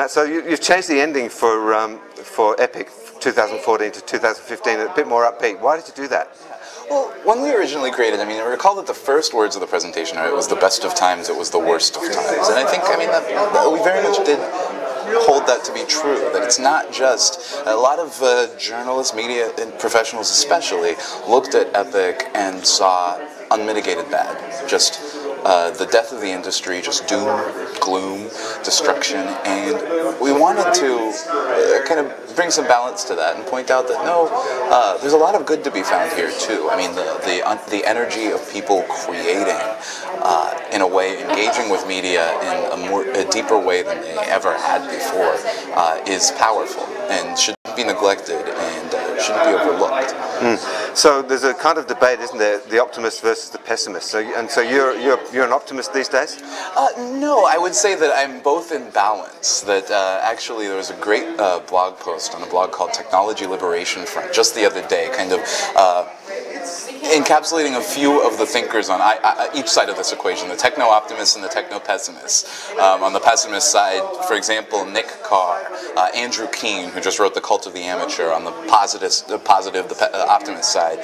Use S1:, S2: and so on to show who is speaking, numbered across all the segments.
S1: Matt, so you've changed the ending for Epic 2014 to 2015, a bit more upbeat. Why did you do that?
S2: Well, when we originally created, I mean, I recall that the first words of the presentation are, it was the best of times, it was the worst of times. And I think, I mean, that we very much did hold that to be true, that it's not just, a lot of journalists, media, and professionals especially, looked at Epic and saw unmitigated bad, just the death of the industry, just doom, gloom, destruction, and we wanted to kind of bring some balance to that and point out that no, there's a lot of good to be found here too. I mean, the energy of people creating, in a way, engaging with media in a deeper way than they ever had before, is powerful and shouldn't be neglected and shouldn't be overlooked.
S1: So there's a kind of debate, isn't there, the optimist versus the pessimist? So you're an optimist these days?
S2: No, I would say that I'm both in balance. That actually there was a great blog post on a blog called Technology Liberation Front just the other day, kind of encapsulating a few of the thinkers on each side of this equation, the techno-optimists and the techno-pessimists. On the pessimist side, for example, Nick Carr, Andrew Keen, who just wrote The Cult of the Amateur. On the optimist side,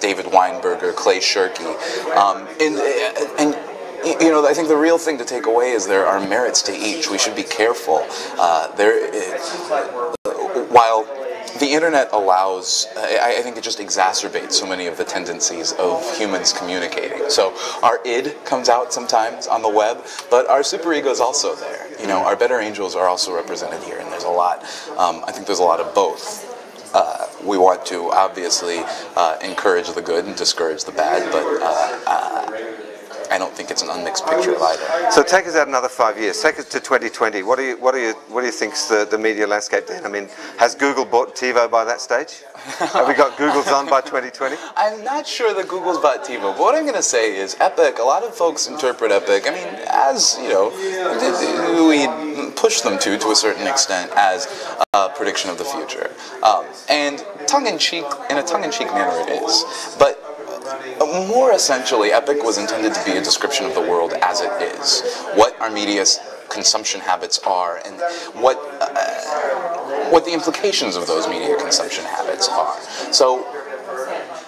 S2: David Weinberger, Clay Shirky. And you know, I think the real thing to take away is there are merits to each. We should be careful. While the internet allows, I think it just exacerbates so many of the tendencies of humans communicating. So our id comes out sometimes on the web, but our superego is also there. You know, our better angels are also represented here, and there's a lot, I think there's a lot of both. We want to obviously encourage the good and discourage the bad, but I don't think it's an unmixed picture of either.
S1: So take us out another 5 years. Take us to 2020. What do you think's the media landscape then? I mean, has Google bought TiVo by that stage? Have we got Google's on by 2020?
S2: I'm not sure that Google's bought TiVo, but what I'm going to say is Epic, a lot of folks interpret Epic, I mean, as, you know, we push them to a certain extent, as a prediction of the future. And tongue-in-cheek, in a tongue-in-cheek manner it is. But more essentially, Epic was intended to be a description of the world as it is. What our media's consumption habits are, and what the implications of those media consumption habits are. So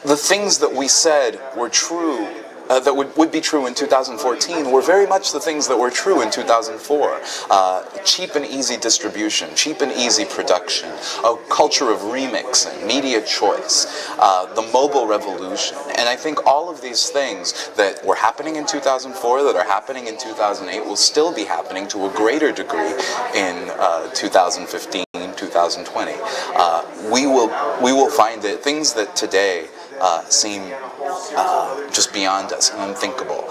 S2: the things that we said were true, that would be true in 2014 were very much the things that were true in 2004. Cheap and easy distribution, cheap and easy production, a culture of remixing, media choice, the mobile revolution. And I think all of these things that were happening in 2004, that are happening in 2008, will still be happening to a greater degree in 2015, 2020. We will find that things that today seem just beyond us and unthinkable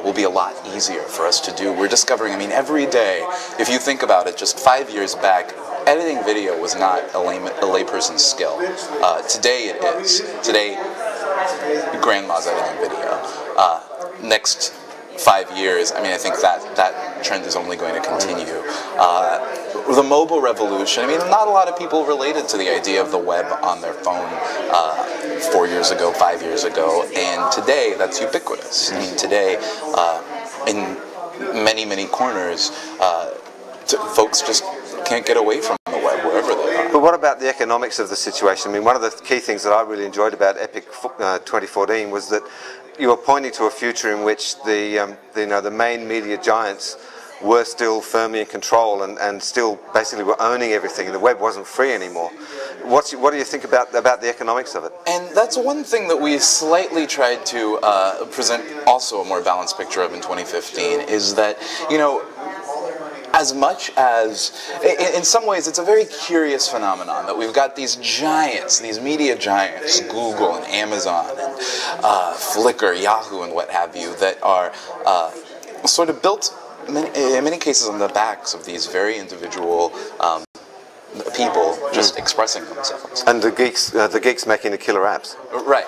S2: will be a lot easier for us to do. We're discovering, I mean, every day, if you think about it, just 5 years back, editing video was not a layperson's skill. Today it is. Today, grandma's editing video. Next 5 years, I mean, I think that trend is only going to continue. The mobile revolution, I mean, not a lot of people related to the idea of the web on their phone 4 years ago, 5 years ago, and today that's ubiquitous. I mean, today, in many, many corners, folks just can't get away from the web wherever they are.
S1: But what about the economics of the situation? I mean, one of the key things that I really enjoyed about Epic 2014 was that you were pointing to a future in which the main media giants were still firmly in control and still basically were owning everything. The web wasn't free anymore. What do you think about the economics of it? And
S2: that's one thing that we slightly tried to present also a more balanced picture of in 2015, is that, you know, as much as, in some ways, it's a very curious phenomenon that we've got these giants, these media giants, Google and Amazon and Flickr, Yahoo and what have you, that are sort of built, in many cases, on the backs of these very individual people just expressing themselves.
S1: And the geeks making the killer apps.
S2: Right.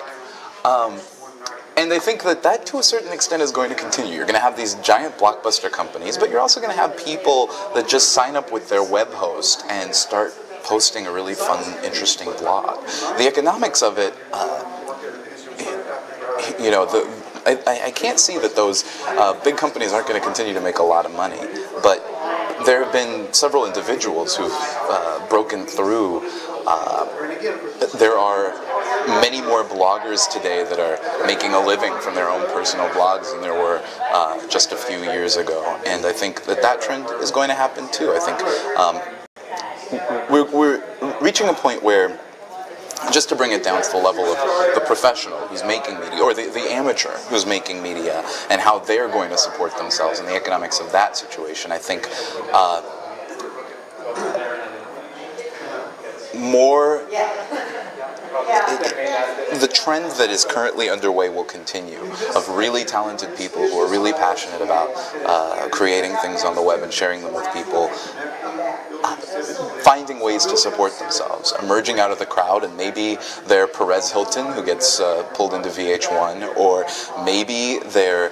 S2: And I think that to a certain extent is going to continue. You're going to have these giant blockbuster companies, but you're also going to have people that just sign up with their web host and start posting a really fun, interesting blog. The economics of it, you know, I can't see that those big companies aren't going to continue to make a lot of money, but there have been several individuals who've broken through. There are many more bloggers today that are making a living from their own personal blogs than there were just a few years ago. And I think that trend is going to happen too. I think we're reaching a point where, just to bring it down to the level of the professional who's making media, or the amateur who's making media, and how they're going to support themselves and the economics of that situation, I think the trend that is currently underway will continue, of really talented people who are really passionate about creating things on the web and sharing them with people, finding ways to support themselves, emerging out of the crowd, and maybe they're Perez Hilton who gets pulled into VH1, or maybe they're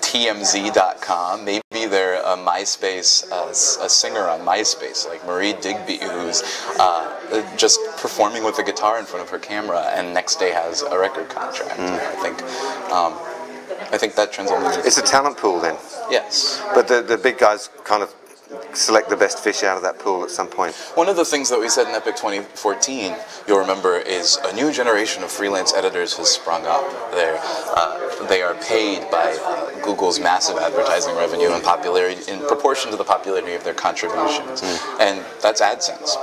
S2: TMZ.com, maybe they're a MySpace, a singer on MySpace like Marie Digby, who's just performing with a guitar in front of her camera and next day has a record contract. I think that trend's only...
S1: It's a talent pool then?
S2: Yes.
S1: But the big guys kind of select the best fish out of that pool at some point.
S2: One of the things that we said in Epic 2014, you'll remember, is a new generation of freelance editors has sprung up. They are paid by Google's massive advertising revenue and popularity in proportion to the popularity of their contributions. And that's AdSense.